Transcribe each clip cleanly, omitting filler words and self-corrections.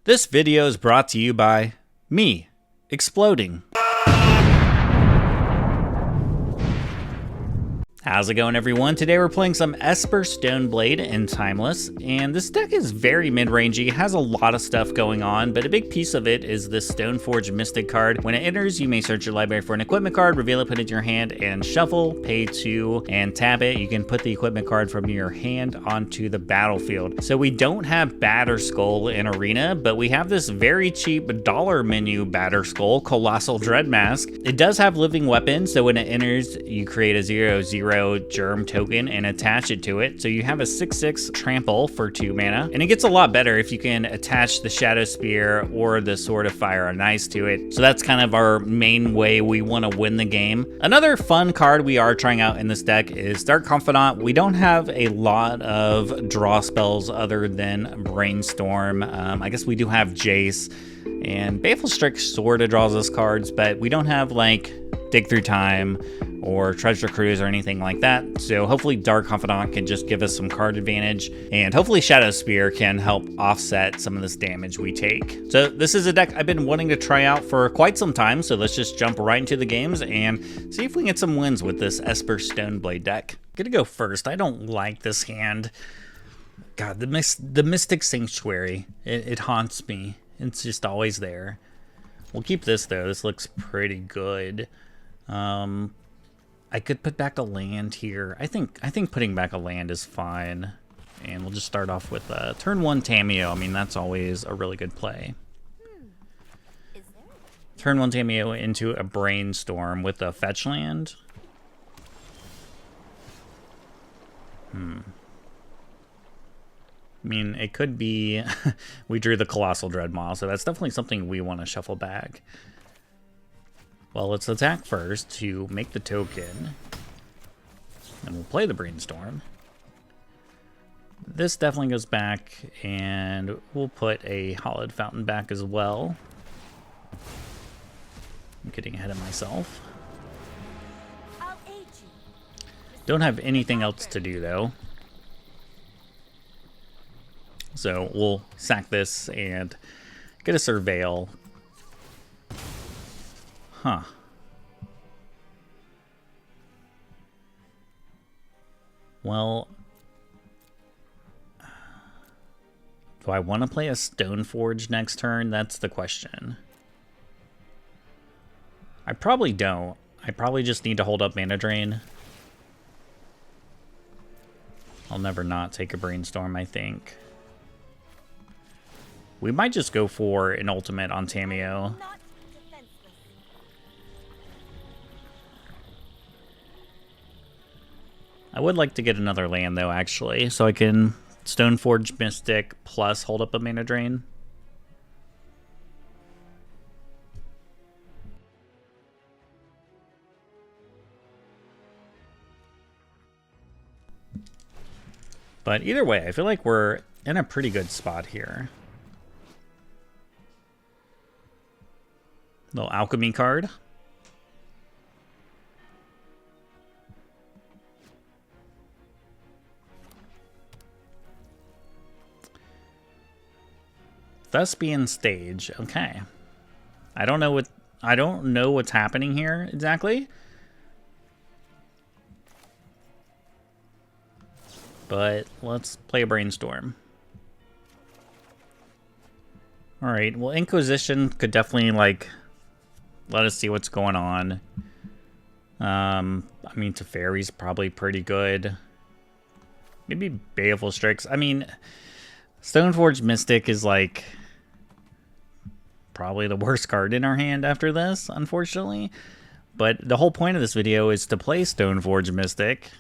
This video is brought to you by me, Exploding. How's it going, everyone? Today we're playing some Esper, Stoneblade, and Timeless, and this deck is very mid-rangey, has a lot of stuff going on, but a big piece of it is this Stoneforge Mystic card. When it enters, you may search your library for an equipment card, reveal it, put it in your hand, and shuffle, pay 2, and tap it. You can put the equipment card from your hand onto the battlefield. So we don't have Batterskull in Arena, but we have this very cheap dollar menu Batterskull, Colossal Dread Mask. It does have living weapons, so when it enters, you create a 0/0 germ token and attach it to it. So you have a 6/6 trample for 2 mana, and it gets a lot better if you can attach the Shadow Spear or the Sword of Fire and Ice to it. So that's kind of our main way we want to win the game. Another fun card we are trying out in this deck is Dark Confidant. We don't have a lot of draw spells other than Brainstorm. I guess we do have Jace, and Baleful Strix sort of draws us cards, but we don't have like Dig Through Time or Treasure Cruise or anything like that. So hopefully Dark Confidant can just give us some card advantage, and hopefully Shadow Spear can help offset some of this damage we take. So this is a deck I've been wanting to try out for quite some time, so let's just jump right into the games and see if we can get some wins with this Esper Stoneblade deck. I'm gonna go first. I don't like this hand. God, the Mystic Sanctuary, it haunts me. It's just always there. We'll keep this though. This looks pretty good. I could put back a land here. I think putting back a land is fine. And we'll just start off with turn 1 Tamiyo. I mean, that's always a really good play. Turn 1 Tamiyo into a Brainstorm with a fetch land. I mean, it could be we drew the Colossal Dreadmaw, so that's definitely something we want to shuffle back. Well, let's attack first to make the token, and we'll play the Brainstorm. This definitely goes back, and we'll put a Hollowed Fountain back as well. I'm getting ahead of myself. Don't have anything else to do, though. So we'll sack this and get a Surveil. Huh. Well, do I want to play a Stoneforge next turn? That's the question. I probably don't. I probably just need to hold up Mana Drain. I'll never not take a Brainstorm, I think. We might just go for an ultimate on Tamiyo. I would like to get another land, though, actually, so I can Stoneforge Mystic plus hold up a Mana Drain. But either way, I feel like we're in a pretty good spot here. Little Alchemy card. Thespian Stage. Okay. I don't know what's happening here exactly. But let's play a Brainstorm. All right. Well, Inquisition could definitely like let us see what's going on. I mean, Teferi's probably pretty good. Maybe Baleful Strix. I mean, Stoneforge Mystic is like probably the worst card in our hand after this, unfortunately. But the whole point of this video is to play Stoneforge Mystic.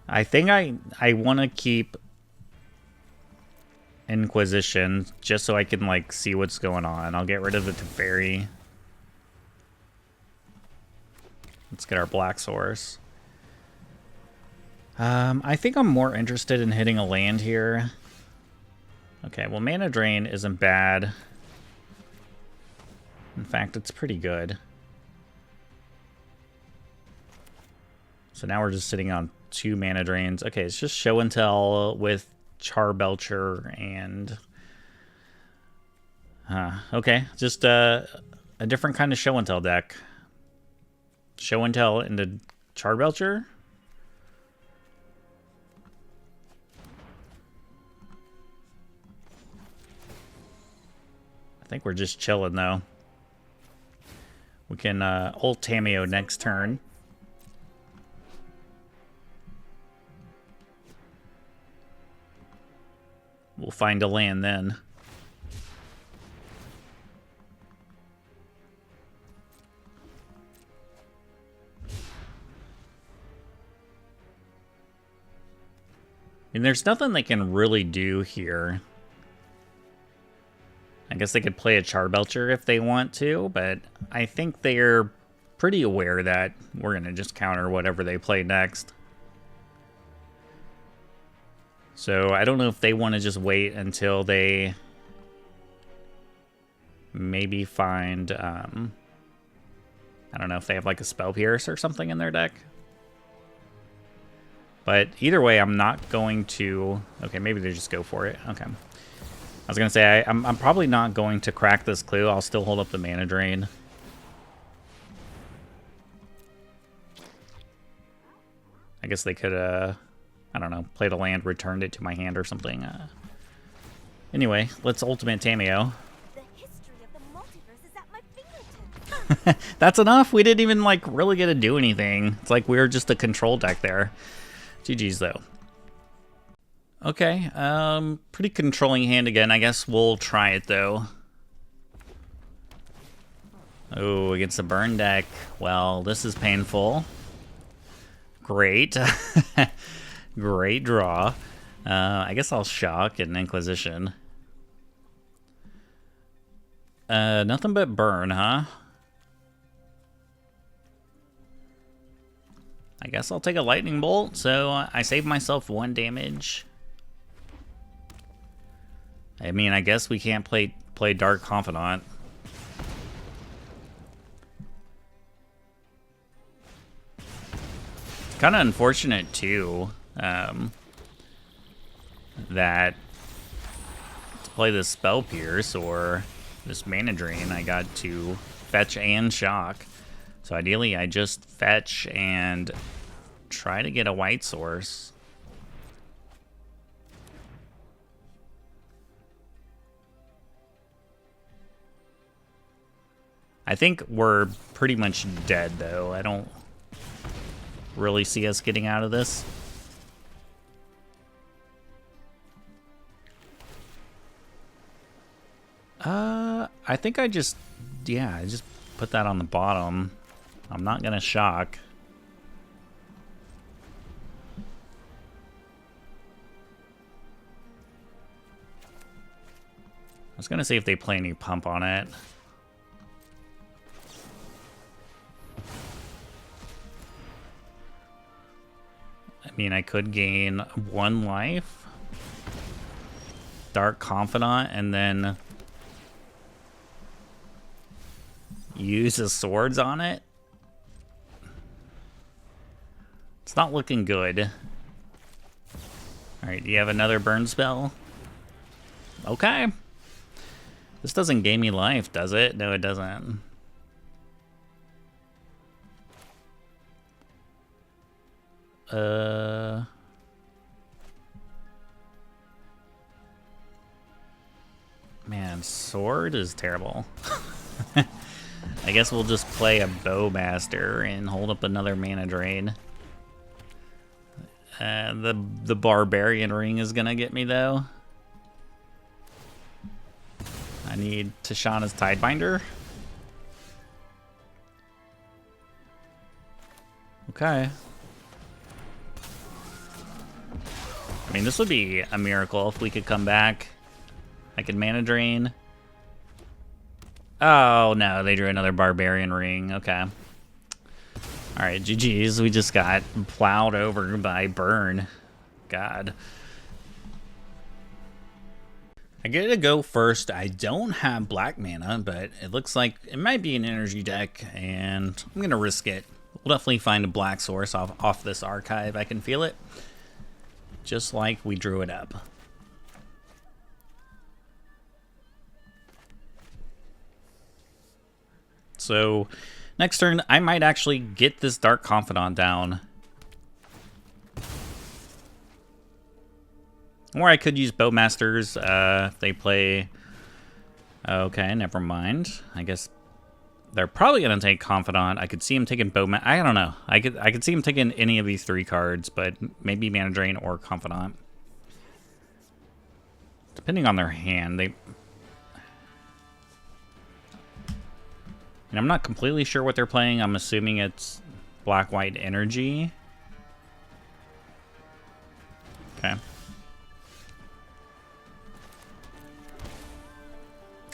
I think I want to keep Inquisition just so I can like see what's going on. I'll get rid of the Teferi. Let's get our Black Source. I think I'm more interested in hitting a land here. Okay, well, Mana Drain isn't bad. In fact, it's pretty good. So now we're just sitting on 2 mana drains. Okay, it's just show and tell with Charbelcher and... okay, just a different kind of show and tell deck. Show and tell into Charbelcher? I think we're just chilling, though. We can ult Tameo next turn. We'll find a land then. And there's nothing they can really do here. I guess they could play a Charbelcher if they want to, but I think they're pretty aware that we're going to just counter whatever they play next. So I don't know if they want to just wait until they maybe find, I don't know if they have like a Spell Pierce or something in their deck. But either way, I'm not going to... Okay, maybe they just go for it. Okay. I was going to say, I'm probably not going to crack this clue. I'll still hold up the mana drain. I guess they could, I don't know, played a land, returned it to my hand or something. Anyway, let's ultimate Tameo. The history of the multiverse is at my fingertips. That's enough. We didn't even, like, really get to do anything. It's like we were just a control deck there. GG's, though. Okay, pretty controlling hand again. I guess we'll try it, though. Oh, against the burn deck. Well, this is painful. Great. Great draw. I guess I'll shock and Inquisition. Nothing but burn, huh? I guess I'll take a lightning bolt, so I save myself 1 damage. I mean, I guess we can't play Dark Confidant. It's kind of unfortunate, too, that to play this Spell Pierce or this Mana Drain, I got to fetch and shock. So ideally, I just fetch and try to get a white source. I think we're pretty much dead, though. I don't really see us getting out of this. I think I just put that on the bottom. I'm not gonna shock. I was gonna see if they play any pump on it. I mean, I could gain 1 life, Dark Confidant, and then use the swords on it. It's not looking good. Alright, do you have another burn spell? Okay. This doesn't gain me life, does it? No, it doesn't. Man, sword is terrible. I guess we'll just play a Bowmaster and hold up another mana drain. The Barbarian Ring is gonna get me, though. I need Tishana's Tidebinder. Okay. I mean, this would be a miracle if we could come back. I could mana drain. Oh, no, they drew another Barbarian Ring. Okay. Alright, GG's. We just got plowed over by burn. God. I get to go first. I don't have black mana, but it looks like it might be an energy deck, and I'm going to risk it. We'll definitely find a black source off this archive. I can feel it. Just like we drew it up. So next turn, I might actually get this Dark Confidant down. Or I could use Bowmasters if they play... Okay, never mind. I guess they're probably going to take Confidant. I could see him taking Bowmaster. I don't know. I could see him taking any of these 3 cards, but maybe Mana Drain or Confidant. Depending on their hand, they... And I'm not completely sure what they're playing. I'm assuming it's black-white energy. Okay.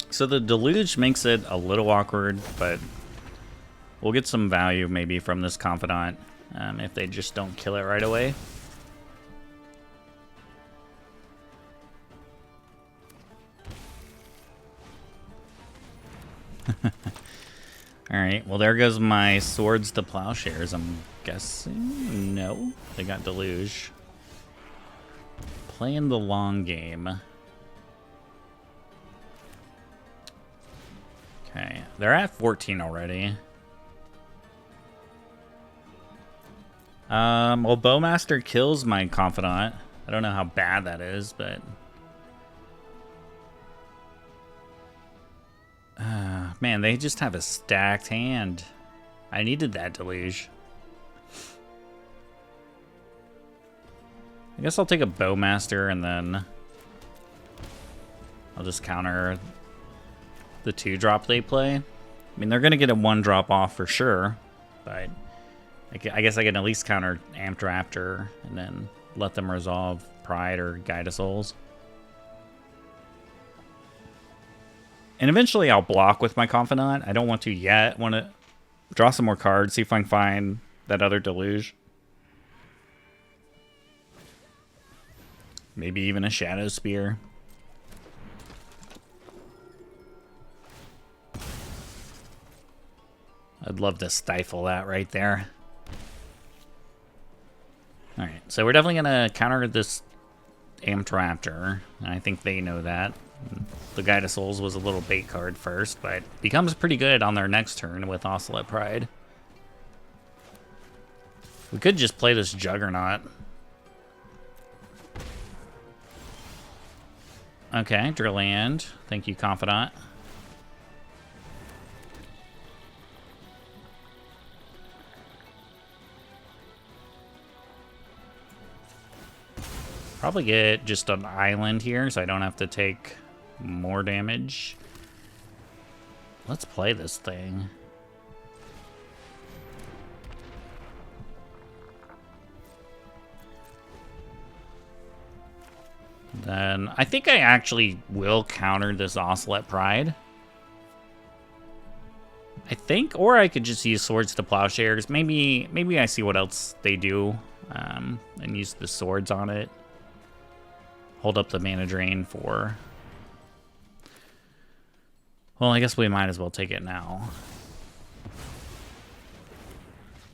So the Deluge makes it a little awkward, but we'll get some value maybe from this Confidant if they just don't kill it right away. Alright, well there goes my Swords to Plowshares, I'm guessing. No, they got Deluge. Playing the long game. Okay, they're at 14 already. Well, Bowmaster kills my Confidant. I don't know how bad that is, but... man, they just have a stacked hand. I needed that Deluge. I guess I'll take a Bowmaster and then I'll just counter the 2-drop they play. I mean, they're going to get a 1-drop off for sure, but I guess I can at least counter Amped Raptor and then let them resolve Pride or Guide of Souls. And eventually I'll block with my Confidant. I don't want to yet. I want to draw some more cards, see if I can find that other Deluge. Maybe even a Shadow Spear. I'd love to stifle that right there. Alright, so we're definitely going to counter this Amped Raptor. And I think they know that. The Guide of Souls was a little bait card first, but becomes pretty good on their next turn with Ocelot Pride. We could just play this Juggernaut. Okay, Drill Land. Thank you, Confidant. Probably get just an island here so I don't have to take more damage. Let's play this thing. Then I think I actually will counter this Ocelot Pride. I think, or I could just use Swords to Plowshares. Maybe I see what else they do and use the swords on it. Hold up the Mana Drain for... Well, I guess we might as well take it now.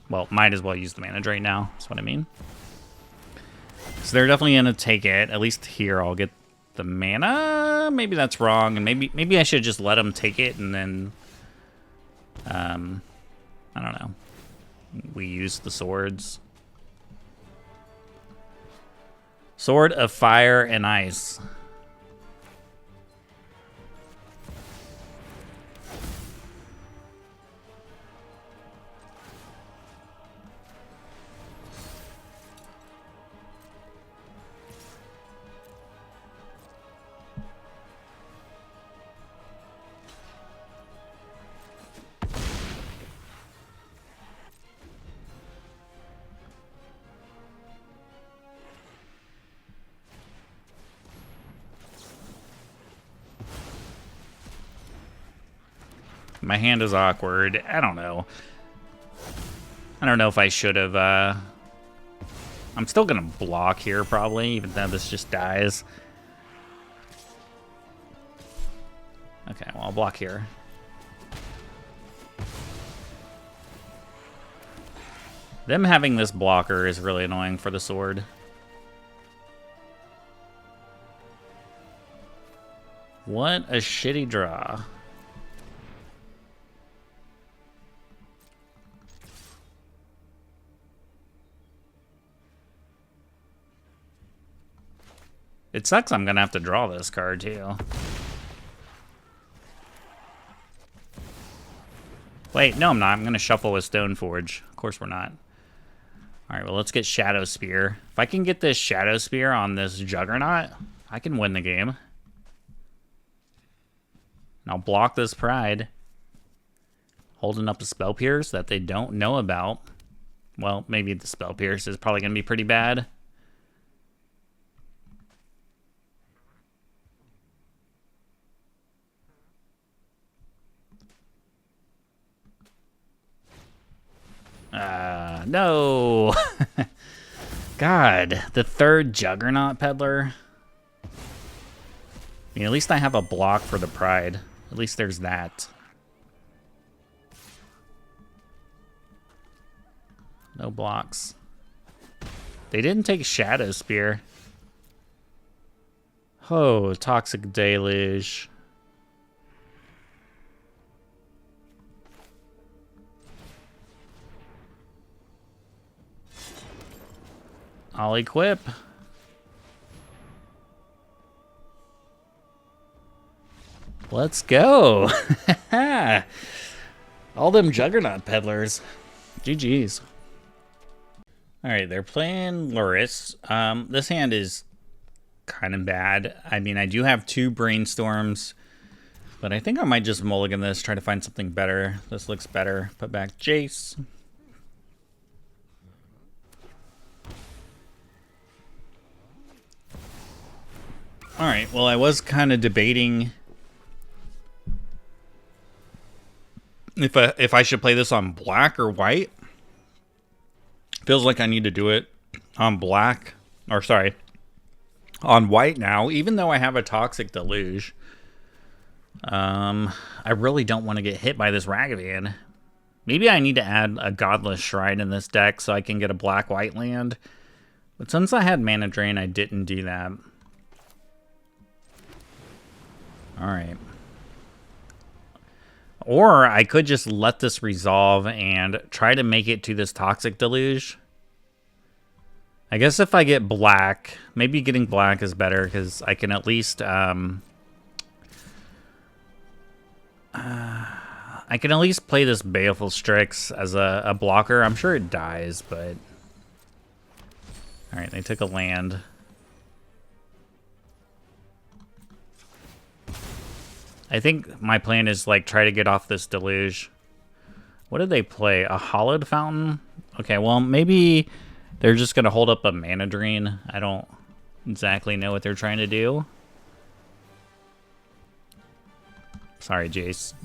Well, might as well use the Mana Drain now, that's what I mean. So they're definitely going to take it. At least here I'll get the mana. Maybe that's wrong, and maybe I should just let them take it, and then... I don't know. We use the swords. Sword of Fire and Ice. My hand is awkward. I don't know. I don't know if I should have... I'm still going to block here, probably, even though this just dies. Okay, well, I'll block here. Them having this blocker is really annoying for the sword. What a shitty draw. It sucks I'm gonna have to draw this card too. Wait, no I'm not. I'm gonna shuffle with Stoneforge. Of course we're not. Alright, well let's get Shadow Spear. If I can get this Shadow Spear on this Juggernaut, I can win the game. And I'll block this Pride. Holding up a Spell Pierce that they don't know about. Well, maybe the Spell Pierce is probably gonna be pretty bad. No. God, the third Juggernaut Peddler. I mean, at least I have a block for the Pride. At least there's that. No blocks. They didn't take Shadow Spear. Oh, Toxic Deluge. I'll equip. Let's go. All them Juggernaut Peddlers. GG's. Alright, they're playing Luris. This hand is kind of bad. I mean, I do have 2 Brainstorms, but I think I might just mulligan this, try to find something better. This looks better. Put back Jace. Alright, well I was kind of debating if I should play this on black or white. Feels like I need to do it on black, or sorry, on white now, even though I have a Toxic Deluge. I really don't want to get hit by this Ragavan. Maybe I need to add a Godless Shrine in this deck so I can get a black-white land. But since I had Mana Drain, I didn't do that. Alright. Or I could just let this resolve and try to make it to this Toxic Deluge. I guess if I get black, maybe getting black is better because I can at least play this Baleful Strix as a blocker. I'm sure it dies, but alright, they took a land. I think my plan is like try to get off this Deluge. What did they play? A Hollowed Fountain? Okay, well maybe they're just gonna hold up a Mana Drain. I don't exactly know what they're trying to do. Sorry, Jace.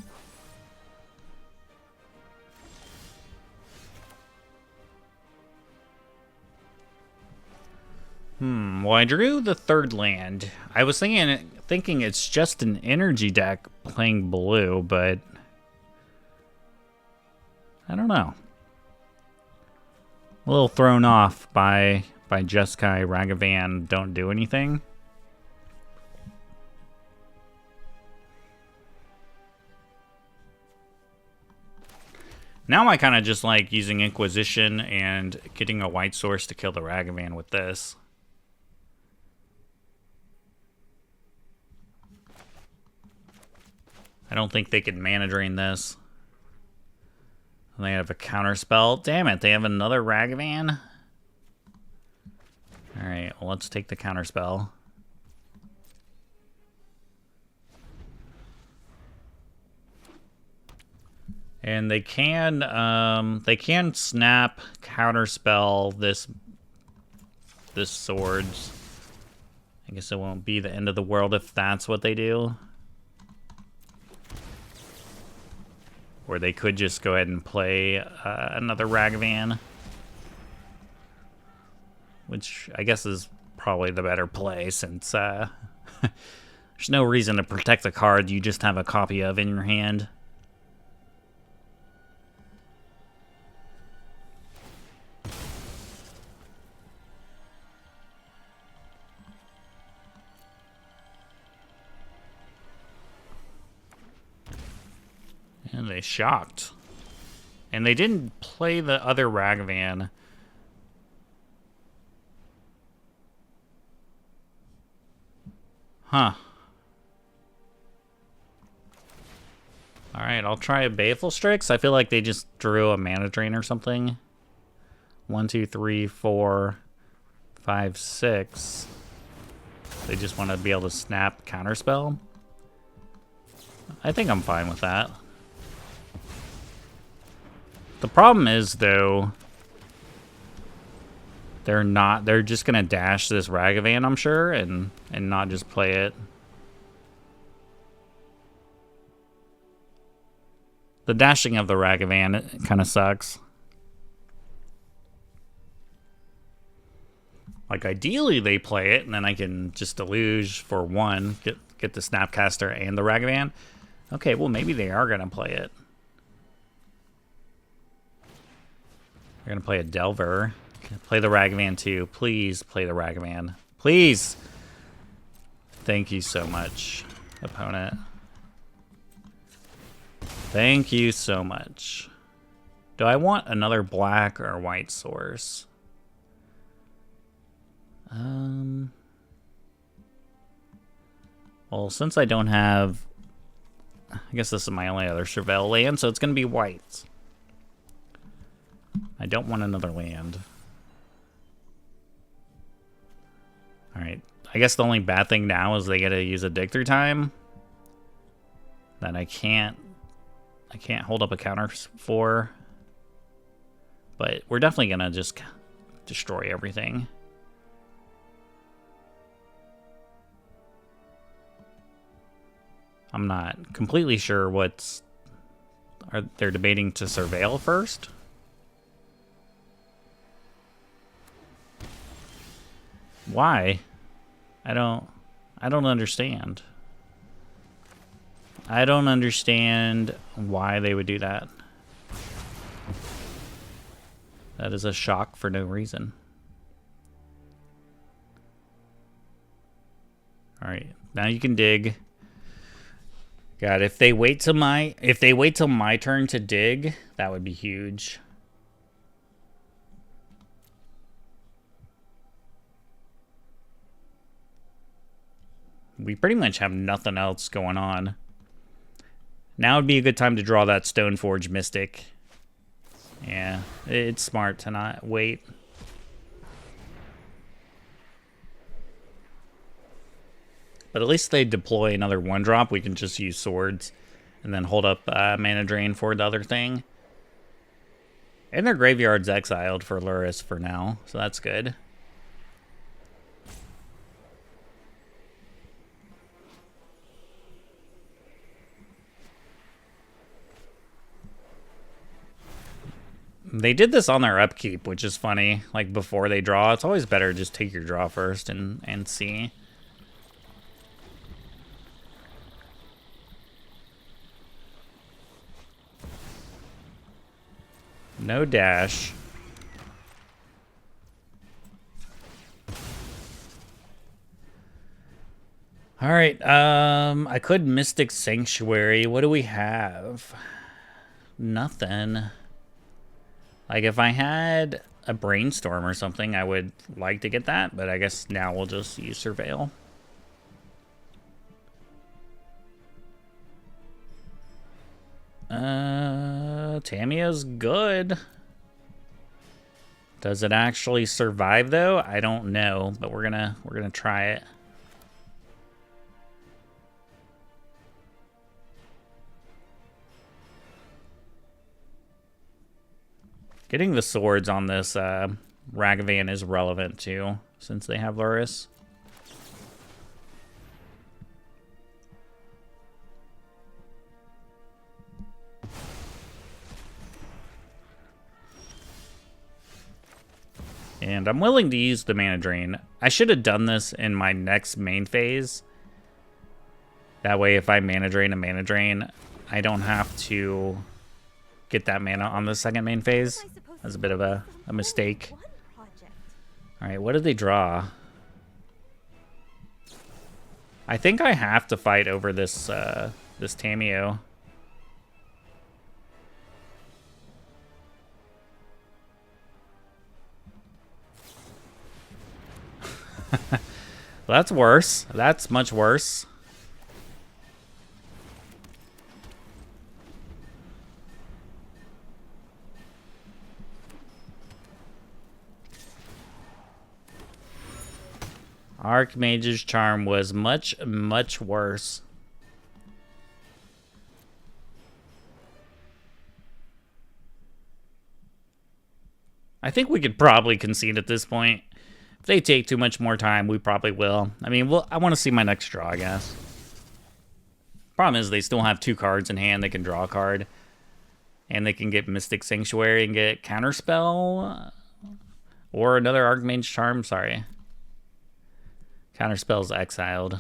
Well, I drew the third land. I was thinking it's just an energy deck playing blue, but I don't know. A little thrown off by Jeskai Ragavan don't do anything. Now I kind of just like using Inquisition and getting a white source to kill the Ragavan with this. I don't think they can Mana Drain this. And they have a counter spell. Damn it, they have another Ragavan. Alright, well let's take the counter spell. And they can snap, counterspell this swords. I guess it won't be the end of the world if that's what they do. Or they could just go ahead and play another Ragavan, which I guess is probably the better play since there's no reason to protect a card you just have a copy of in your hand. They shocked. And they didn't play the other Ragavan. Huh. Alright, I'll try a Baleful Strix. I feel like they just drew a mana drain or something. 1, 2, 3, 4, 5, 6. They just want to be able to snap counterspell. I think I'm fine with that. The problem is, though, they're just gonna dash this Ragavan, I'm sure, and not just play it. The dashing of the Ragavan kind of sucks. Like, ideally they play it, and then I can just deluge for one, get the Snapcaster and the Ragavan. Okay, well, maybe they are gonna play it. They're gonna play a Delver. Play the Ragavan too. Please play the Ragavan. Please! Thank you so much, opponent. Thank you so much. Do I want another black or white source? Well, since I don't have... I guess this is my only other Chevelle land, so it's going to be white. I don't want another land. Alright. I guess the only bad thing now is they get to use a dig through time. That I can't hold up a counter for. But we're definitely going to just destroy everything. I'm not completely sure what's... They're debating to surveil first? Why? I don't understand. I don't understand why they would do that. That is a shock for no reason. Alright, now you can dig. God, if they wait till my turn to dig, that would be huge. We pretty much have nothing else going on. Now would be a good time to draw that Stoneforge Mystic. Yeah, it's smart to not wait. But at least they deploy another 1-drop. We can just use swords and then hold up mana drain for the other thing. And their graveyard's exiled for Luris for now, so that's good. They did this on their upkeep, which is funny. Like, before they draw, it's always better to just take your draw first and see. No dash. All right, I could Mystic Sanctuary. What do we have? Nothing. Like, if I had a Brainstorm or something, I would like to get that, but I guess now we'll just use Surveil. Tamiya's good. Does it actually survive though? I don't know, but we're gonna try it. Getting the swords on this Ragavan is relevant too, since they have Luris. And I'm willing to use the mana drain. I should have done this in my next main phase. That way, if I mana drain a mana drain, I don't have to get that mana on the second main phase. That's a bit of a mistake. Alright, what did they draw? I think I have to fight over this this Tamiyo. That's worse. That's much worse. Archmage's Charm was much, much worse. I think we could probably concede at this point. If they take too much more time, we probably will. I mean, I want to see my next draw, I guess. Problem is they still have 2 cards in hand. They can draw a card. And they can get Mystic Sanctuary and get Counterspell. Or another Archmage Charm, sorry. Counterspell's exiled.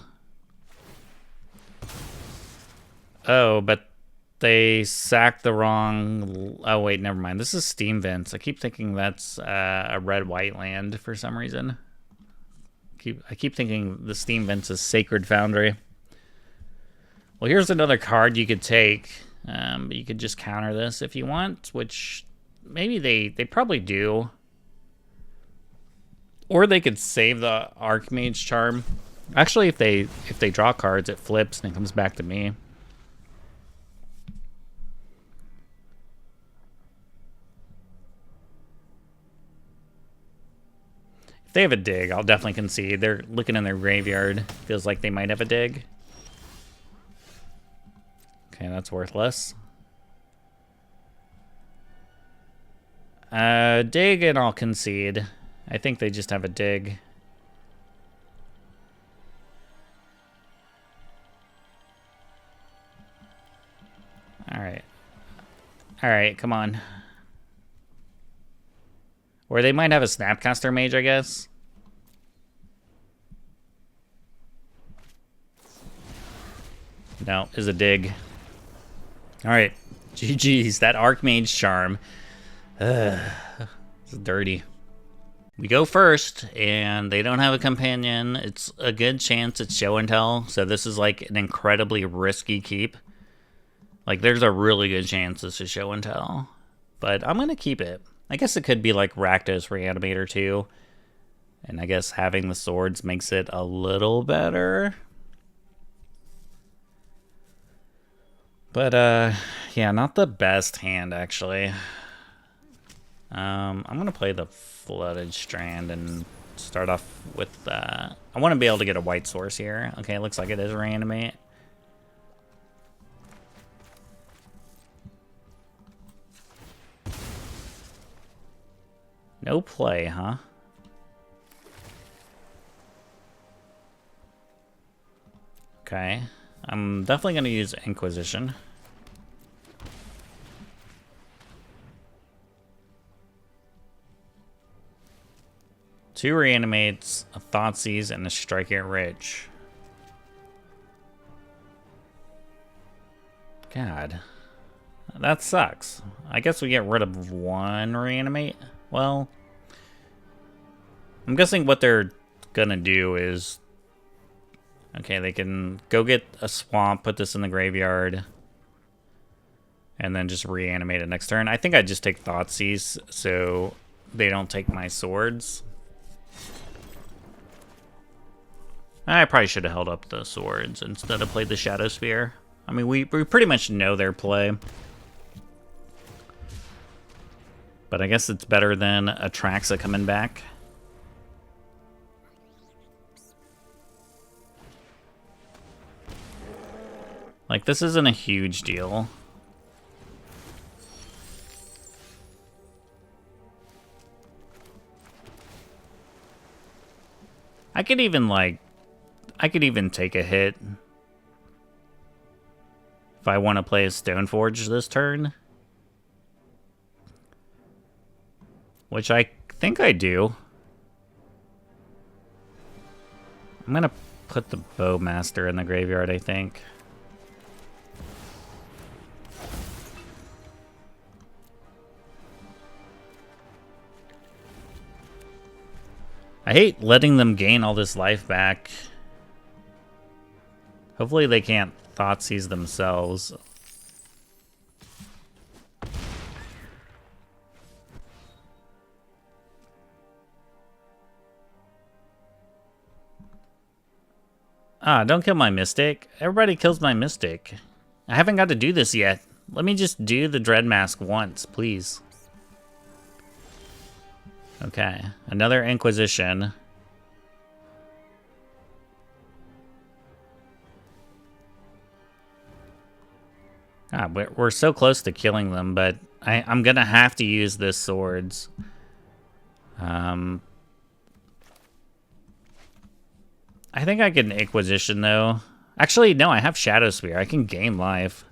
Oh, but they sacked the wrong... Oh, wait, never mind. This is Steam Vents. I keep thinking that's a red-white land for some reason. I keep thinking the Steam Vents is Sacred Foundry. Well, here's another card you could take. But you could just counter this if you want, which maybe they probably do. Or they could save the Archmage Charm. Actually, if they draw cards, it flips and it comes back to me. If they have a dig, I'll definitely concede. They're looking in their graveyard. Feels like they might have a dig. Okay, that's worthless. Dig and I'll concede. I think they just have a dig. Alright. Alright, come on. Or they might have a Snapcaster Mage, I guess. No, is a dig. Alright. GG's. That Archmage Charm. It's dirty. We go first, and they don't have a companion. It's a good chance it's show and tell, so this is like an incredibly risky keep. Like, there's a really good chance this is show and tell. But I'm going to keep it. I guess it could be like Rakdos Reanimator too. And I guess having the swords makes it a little better. But, yeah, not the best hand, actually. I'm going to play the Flooded Strand and start off with, I want to be able to get a white source here. Okay, looks like it is Reanimate. No play, huh? Okay. I'm definitely going to use Inquisition. Two Reanimates, a Thoughtseize, and a Striker Rich. God. That sucks. I guess we get rid of one Reanimate. Well, I'm guessing what they're gonna do is... Okay, they can go get a Swamp, put this in the graveyard, and then just reanimate it next turn. I think I'd just take Thoughtseize so they don't take my swords. I probably should have held up the swords instead of played the Shadow Spear. I mean, we pretty much know their play. But I guess it's better than Atraxa coming back. Like, this isn't a huge deal. I could even, like... I could even take a hit if I want to play a Stoneforge this turn. Which I think I do. I'm going to put the Bowmaster in the graveyard, I think. I hate letting them gain all this life back. Hopefully they can't Thoughtseize themselves. Ah, don't kill my Mystic. Everybody kills my Mystic. I haven't got to do this yet. Let me just do the Dread Mask once, please. Okay, another Inquisition. Ah, we're so close to killing them, but I'm gonna have to use this swords. I think I can Inquisition, though. Actually, no, I have Shadow Spear. I can gain life.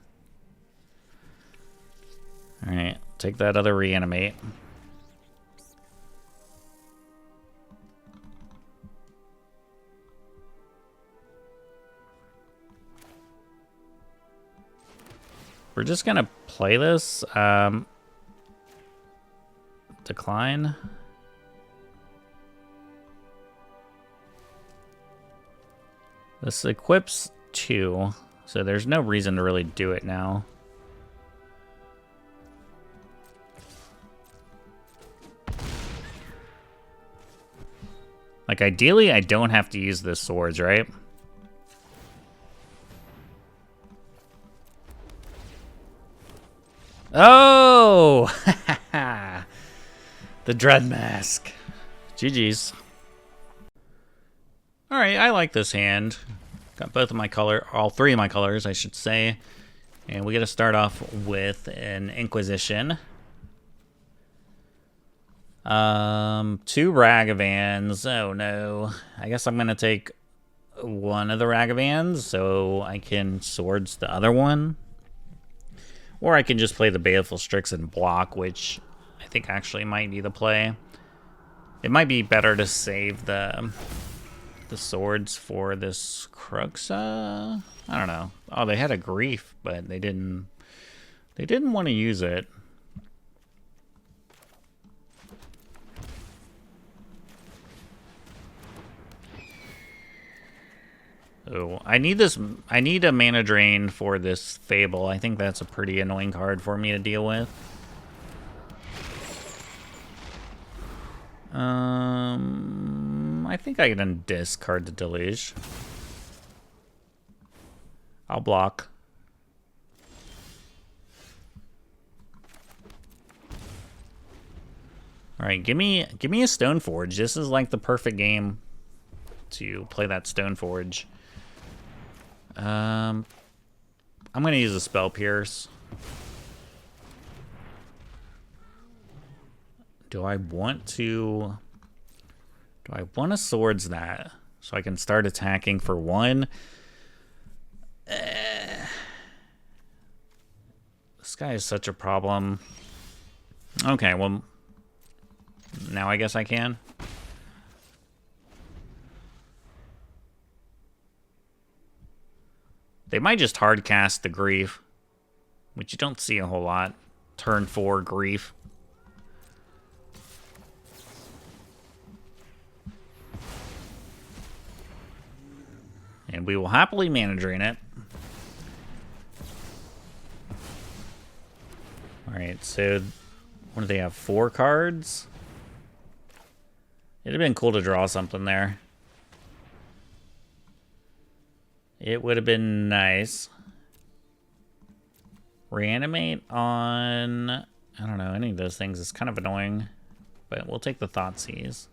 Alright, take that other Reanimate. We're just gonna play this. Decline. This equips 2, so there's no reason to really do it now. Like, ideally, I don't have to use this swords, right? Oh! The Dread Mask. GG's. Alright, I like this hand. Got both of my all 3 of my colors, I should say. And we gotta start off with an Inquisition. 2 Ragavans. Oh no. I guess I'm gonna take one of the Ragavans so I can swords the other one. Or I can just play the Baleful Strix and block, which I think actually might be the play. It might be better to save the swords for this Cruxa. I don't know. Oh, they had a Grief, but they didn't want to use it. Oh, I need a mana drain for this Fable. I think that's a pretty annoying card for me to deal with. I think I can discard the Deluge. I'll block. All right, give me a Stoneforge. This is like the perfect game to play that Stoneforge. I'm gonna use a Spell Pierce. Do I want to swords that so I can start attacking for 1? This guy is such a problem. Okay, well, now I guess I can. They might just hard cast the Grief, which you don't see a whole lot. Turn 4 Grief. And we will happily mana drain it. Alright, so what do they have? 4 cards? It'd have been cool to draw something there. It would have been nice. Reanimate on... I don't know, any of those things is kind of annoying. But we'll take the Thoughtseize.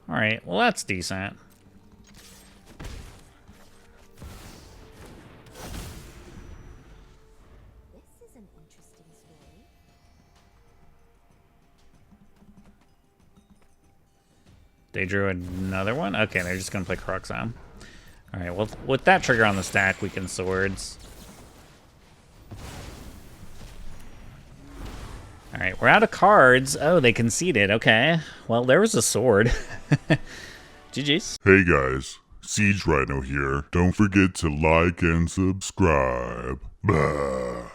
Alright, well that's decent. This is an interesting story. They drew another one? Okay, they're just gonna play Cruxa. Alright, well with that trigger on the stack, we can swords. Alright, we're out of cards. Oh, they conceded. Okay. Well, there was a sword. GG's. Hey guys, Siege Rhino here. Don't forget to like and subscribe. Blah.